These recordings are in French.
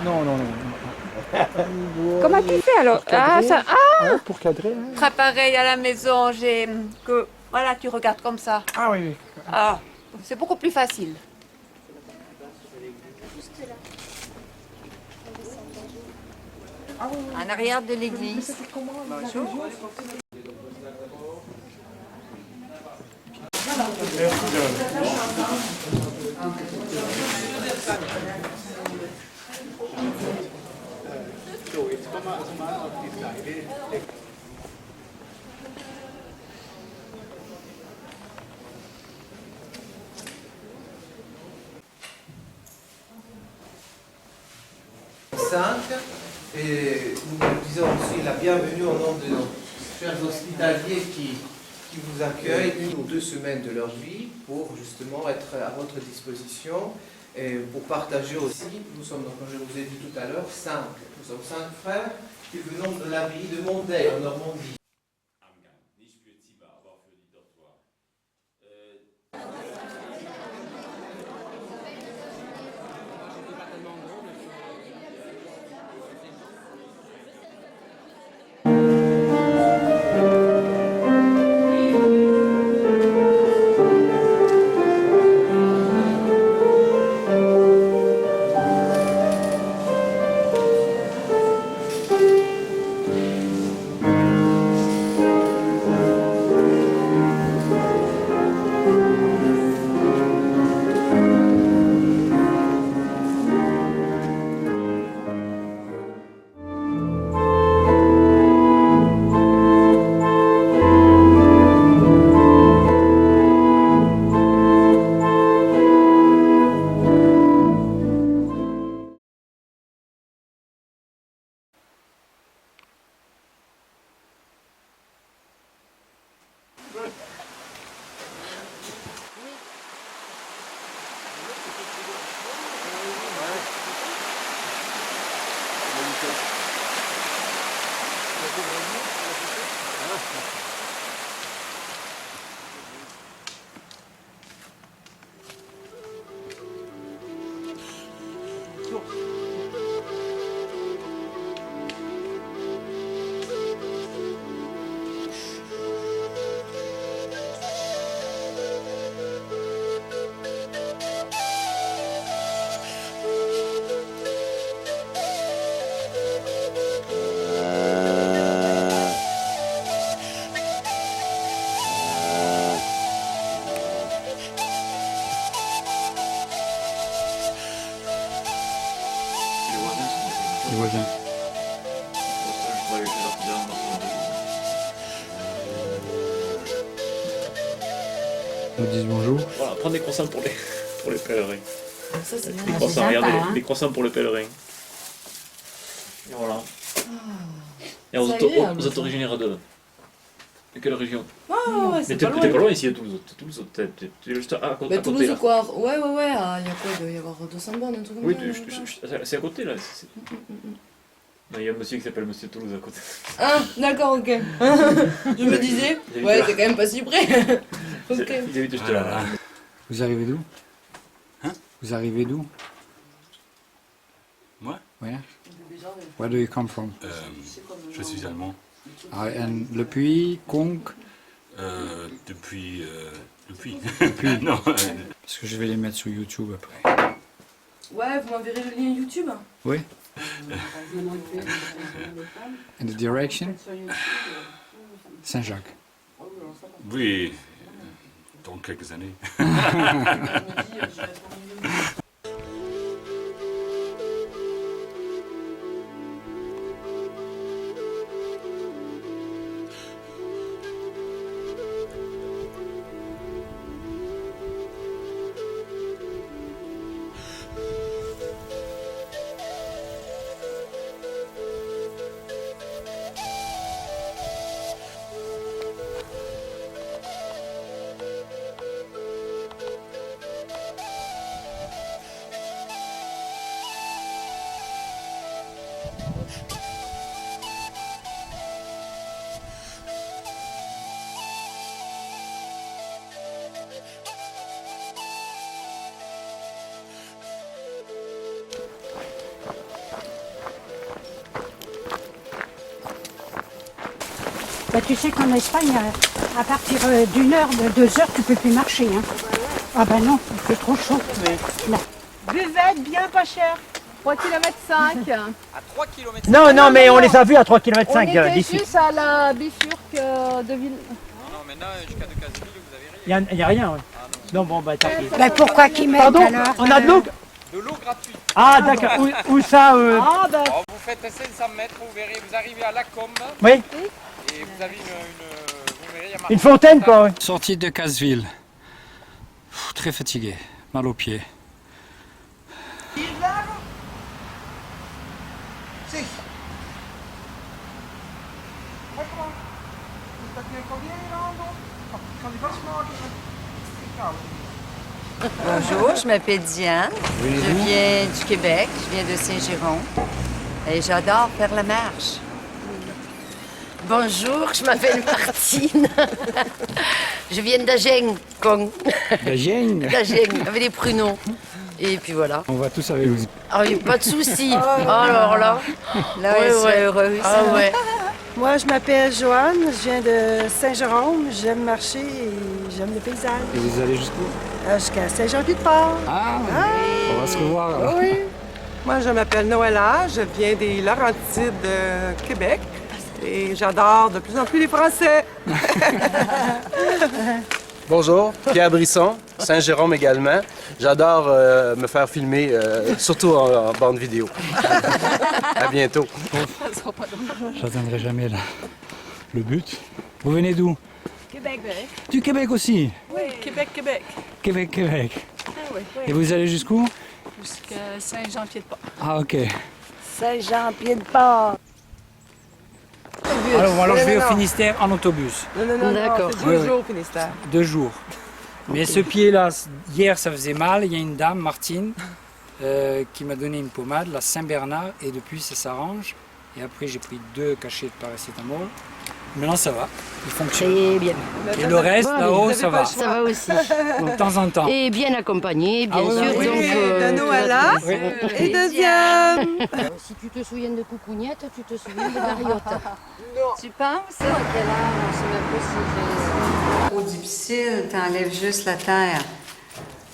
Non, non, non. Comment tu fais alors? Ah, ça, Ah, pour cadrer. Hein. préparer à la maison, j'ai que voilà, tu regardes comme ça. Ah oui, oui. Ah, c'est beaucoup plus facile. En arrière de l'église. Bonjour. Et nous disons aussi la bienvenue au nom de nos chers hospitaliers qui vous accueillent 1 ou 2 semaines de leur vie pour justement être à votre disposition et pour partager aussi. Nous sommes, donc, comme je vous ai dit tout à l'heure, 5. Nous sommes 5 frères qui venons de l'abbaye de Mondeil en Normandie. Les voisins. Ils disent bonjour. Voilà, prendre des croissants pour les pèlerins. Ça, c'est bien. Les C'est croissants, sympa, regardez, hein. les croissants pour les pèlerins. Et voilà. Et C'est agréable, vous êtes ça. originaire de quelle région? Ouais, Mais c'est t'es pas pas loin. loin ici à Toulouse. T'es juste à côté. Bah, Toulouse, quoi. Ouais, il y a quoi? Il doit y avoir 200 bornes, un truc comme Oui, ça. c'est à côté là. Non, il y a un monsieur qui s'appelle Monsieur Toulouse à côté. Ah, d'accord, ok. Je me disais, Il ouais, habite c'est quand même pas si près. Ok. Il habite juste là. Vous arrivez d'où? Hein? Vous arrivez d'où? Moi Where? Where do you come from? Je suis allemand. Ah, and le Puy, Conques? Depuis. Depuis. Non. Parce que je vais les mettre sur YouTube après. Ouais, vous m'enverrez le lien YouTube? Oui? And the direction? Saint-Jacques. Oui. Dans quelques années. Bah, tu sais qu'en Espagne, à partir d'une heure, de 2 heures, tu peux plus marcher. Hein. Ah ben non, il fait trop chaud. Non. Buvette bien pas cher. 3,5 km. Non, non, mais on les a vus à 3,5 km On était d'ici. juste à la bifurque de Ville. Il n'y a rien, ouais. Non, bon, bah, tant pis. Bah, pourquoi qu'ils mettent Pardon, alors on a de l'eau? De l'eau gratuite. Ah, d'accord. Où ça Ah ben, Alors, vous faites 500 mètres, vous verrez, vous arrivez à Lacombe Oui, et vous avez vous verrez, il y a marqué- une fontaine, quoi. Ouais. Sortie de Casseville. Très fatigué, mal aux pieds. Bonjour, je m'appelle Diane. Je viens du Québec, je viens de Saint-Jérôme et j'adore faire la marche. Bonjour, je m'appelle Martine. Je viens d'Agen, Kong. D'Agen. D'Agen, avec des pruneaux. Et puis voilà. On va tous avec vous. Ah oui, pas de souci. Alors là, Là, elle serait heureuse. Ah ouais. Moi, je m'appelle Joanne, je viens de Saint-Jérôme. J'aime marcher et j'aime le paysage. Et vous allez jusqu'où? Jusqu'à Saint-Jean-Pied-de-Port. Ah, on va se revoir alors. Oui. Moi, je m'appelle Noëlla, je viens des Laurentides de Québec et j'adore de plus en plus les Français. Bonjour, Pierre Brisson, Saint-Jérôme également. J'adore me faire filmer, surtout en bande vidéo. À bientôt. J'atteindrai jamais le but. Vous venez d'où? Québec. Du Québec aussi. Oui, Québec. Québec. Ah, oui. Et vous allez jusqu'où? Jusqu'à Saint-Jean-Pied-de-Port. Ah, ok. Saint-Jean-Pied-de-Port. Alors je vais au Finistère en autobus. Non, D'accord. c'est 2 jours au Finistère. 2 jours. Mais ce pied-là, hier, ça faisait mal. Il y a une dame, Martine, qui m'a donné une pommade, la Saint-Bernard, et depuis, ça s'arrange. Et après, j'ai pris 2 cachets de paracétamol. Maintenant, ça va. Il fonctionne. Et bien. Et le reste, là-haut, ça va. Ça va aussi. De temps en temps. Et bien accompagné, bien oui, sûr. oui, donc, de Noëlla tout va bien. et de Diane. Si tu te souviens de Coucougnette, tu te souviens de Mariotte. Tu penses? À quel âge? On sait même pas si c'est trop difficile, t'enlèves juste la terre.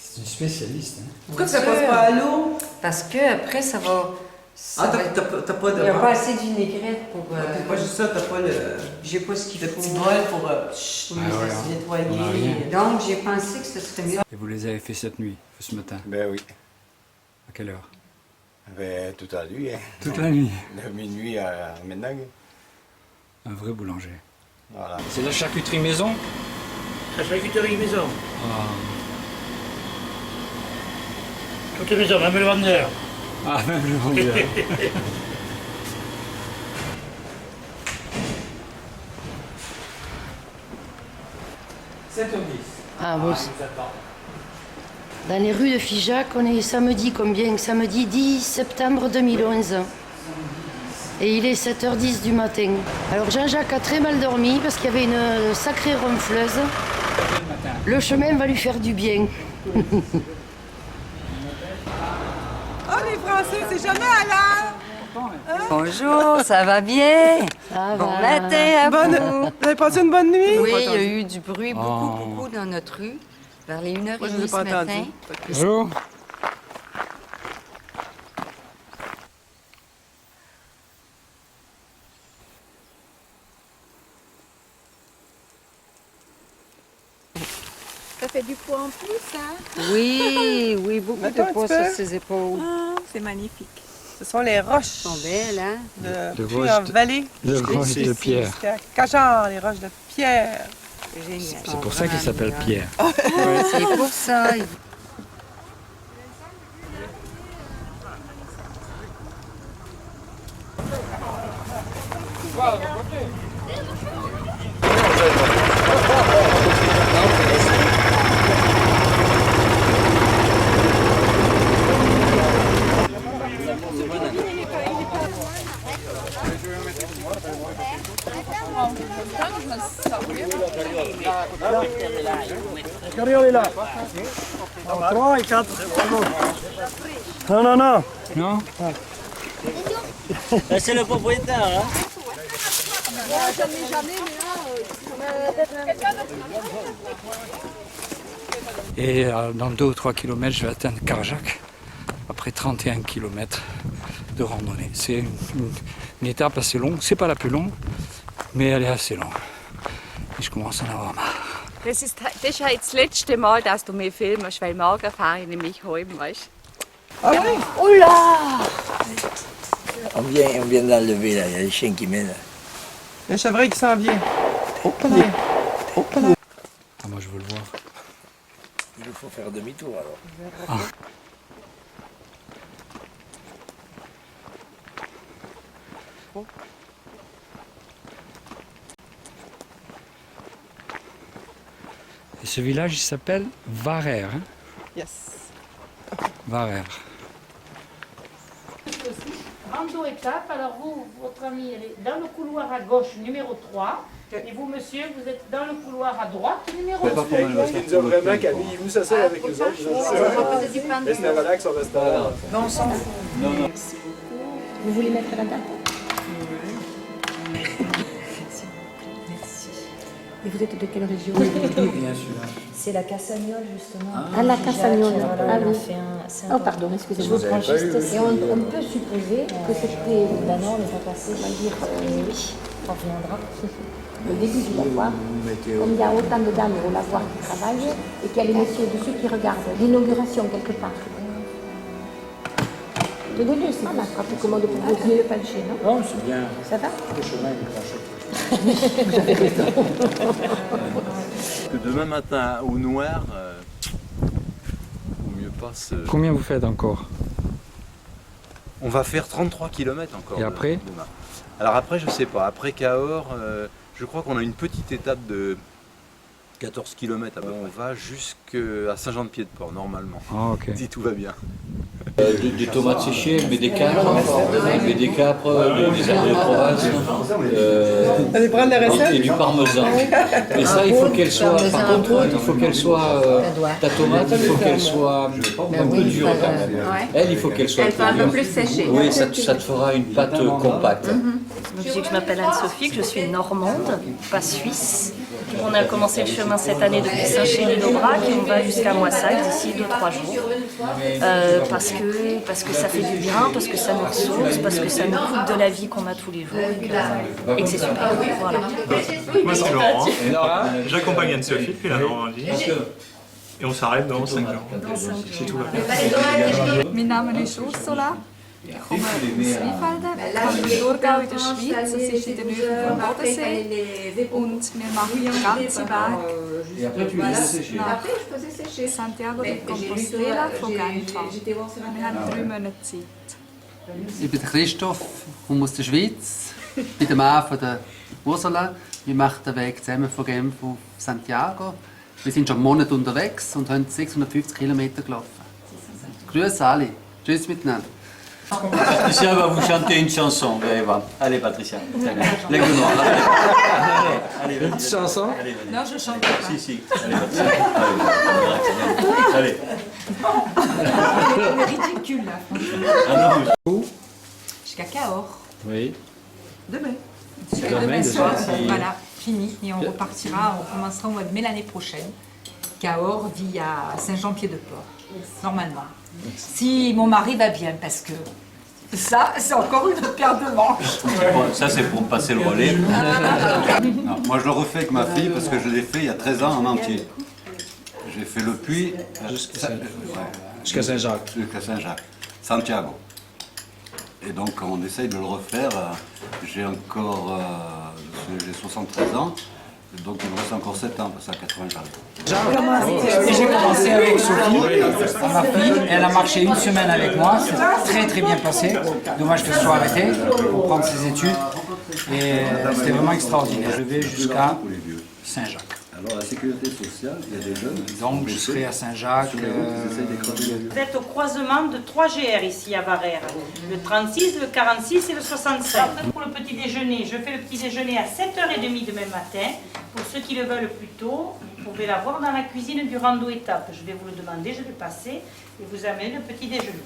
C'est une spécialiste. Hein. Pourquoi ça passe pas à l'eau? Parce que après ça va. Ah, t'as pas de... Il n'y a pas assez de vinaigrette pour. C'est pas juste ça, t'as pas le J'ai pas ce qu'il faut. petit bol pour se nettoyer. Donc j'ai pensé que ce serait mieux. Et vous les avez fait cette nuit, ce matin? Ben oui. À quelle heure? Ben, toute la nuit. Hein. Toute la nuit. De minuit à maintenant. Un vrai boulanger. Voilà. C'est la charcuterie maison. La charcuterie maison. Ah, Toutes maison, même le vendeur. ah même le vendeur. Ah bon. Dans les rues de Figeac, on est samedi combien? Samedi 10 septembre 2011. Et il est 7h10 du matin. Alors Jean-Jacques a très mal dormi parce qu'il y avait une sacrée ronfleuse. Le chemin va lui faire du bien. Oh, les Français, c'est jamais à l'heure! Bonjour, ça va bien? Ça Bon va. matin à vous. Vous avez passé une bonne nuit? Oui, il y a eu du bruit, Oh. beaucoup dans notre rue. Vers les 1h30 Moi, je ne l'ai ce pas matin. entendu. Bonjour. Ça fait du poids en plus, hein? Oui, beaucoup Attends de un poids petit peu. sur ses épaules. C'est magnifique. Ce sont les roches Elles sont belles, hein? De puis roches en de- vallée De roche de pierre. jusqu'à Cajard, les roches de pierre. C'est génial. C'est pour ça qu'il s'appelle Pierre. C'est pour ça. Regardez, on est là. 3 et 4. Non, non, non. Non? C'est le propriétaire, hein. Et dans 2 ou 3 kilomètres, je vais atteindre Karjak, après 31 kilomètres de randonnée. C'est une étape assez longue, c'est pas la plus longue, mais elle est assez longue. Et je commence à en avoir marre. Das ist ja jetzt das letzte Mal, dass du mich filmst, weil morgen fahre ich nämlich heim, weißt du? Ah oui? Oh là! On vient d'enlever là, il y a des chiens qui mènent. Il y a un chevreuil qui s'en vient. Ah, moi je veux le voir. Il faut faire demi-tour alors. Ah. Et ce village il s'appelle Varer. Hein? Yes. Varer. Rando étape, alors vous, votre ami, elle est dans le couloir à gauche, numéro 3. Et vous, monsieur, vous êtes dans le couloir à droite, numéro 2. Il nous a vraiment Camille, il nous s'asseye avec nous autres. Laisse-les relax, on reste là. Non, on s'en fout. Non. Vous voulez mettre la date? Et vous êtes de quelle région? Bien sûr. C'est la Cassagnole, justement. Ah, la Cassagnole. Voilà, Ah on a oui. fait un... Oh, pardon, excusez-moi. Je vous prends juste... Et on peut supposer que c'était... Ben non, on n'est pas passé. On va dire... oui, on reviendra. Le début du lavoir, comme il y a autant de dames au lavoir qui travaillent, et qu'il y a les messieurs de ceux qui regardent l'inauguration quelque part. Tenez-le, c'est pas la plus commode pour vous. Venez le pancher, non? Non, c'est bien. Ça va? Le chemin est tranché. Vous avez raison. Que demain matin, au noir, au mieux pas se... Combien vous faites encore? On va faire 33 km encore. Et après demain. Alors après, je sais pas. Après Cahors, je crois qu'on a une petite étape de 14 km. On va jusqu'à Saint-Jean-de-Pied-de-Port, normalement. Ah, ok. Si tout va bien. Des tomates séchées, mais des capres, des herbes de Provence, Allez prendre la recette. et du parmesan. Mais ça, il faut qu'elle soit, par contre, il faut qu'elle soit, ta tomate, il faut qu'elle soit un peu dure quand même. Elle, il faut qu'elle soit Elle fait un peu plus séchée. Oui, ça te fera une pâte compacte. Je dis que je m'appelle Anne-Sophie, que je suis normande, pas suisse. On a commencé le chemin cette année depuis Saint-Chély-l'Aubrac et on va jusqu'à Moissac d'ici 2-3 jours. Parce que ça fait du bien, parce que ça nous ressource, parce que ça nous coupe de la vie qu'on a tous les jours et que c'est super. Voilà. Moi c'est Laurent, j'accompagne Anne-Sophie depuis la Normandie et on s'arrête dans 5 jours. C'est tout va bien. Mein Name ist Ursula. Ich komme aus Rheinfelden, im Thurgau in der Schweiz, das ist in der Nähe vom Bodensee. Und wir machen den ganzen Weg nach Santiago de Compostela von Genfa. Wir haben 3 Monate Zeit. Ich bin Christoph, komme aus der Schweiz. Ich bin der Mann von der Ursula. Wir machen den Weg zusammen von Genf auf Santiago. Wir sind schon einen Monat unterwegs und haben 650 Kilometer gelaufen. Grüße alle. Tschüss miteinander. Patricia va vous chanter une chanson, vous allez voir. Allez Patricia, l'aigle noir. Allez, Une petite chanson? Non, je chante pas. Si. Allez Patricia. Allez. C'est ridicule là, franchement. Jusqu'à Cahors. Oui. Demain. Demain soir. si- Voilà, fini. Et on repartira, on commencera au mois de mai l'année prochaine. Cahors vit à Saint-Jean-Pied-de-Port, normalement. Si mon mari va bien, parce que ça, c'est encore une paire de manches. Ça c'est pour passer le relais. Non, moi je le refais avec ma fille parce que je l'ai fait il y a 13 ans en entier. J'ai fait le puits Jusqu'à Saint-Jacques. Jusqu'à Saint-Jacques, Santiago. Et donc on essaye de le refaire. J'ai encore j'ai 73 ans. Donc il me reste encore 7 ans, parce que à 80 j'arrive. J'ai commencé avec Sophie, ma fille. Elle a marché une semaine avec moi. C'est très bien passé. Dommage qu'elle soit arrêtée pour prendre ses études. Et c'était vraiment extraordinaire. Je vais jusqu'à Saint-Jacques. Alors la sécurité sociale, il y a des jeunes. Donc je serai à Saint-Jacques. Vous êtes au croisement de 3 GR ici à Varère. Le 36, le 46 et le 65. Pour le petit déjeuner, je fais le petit déjeuner à 7h30 demain matin. Pour ceux qui le veulent plus tôt, vous pouvez l'avoir dans la cuisine du Rando Étape. Je vais vous le demander, je vais passer et vous amener le petit déjeuner.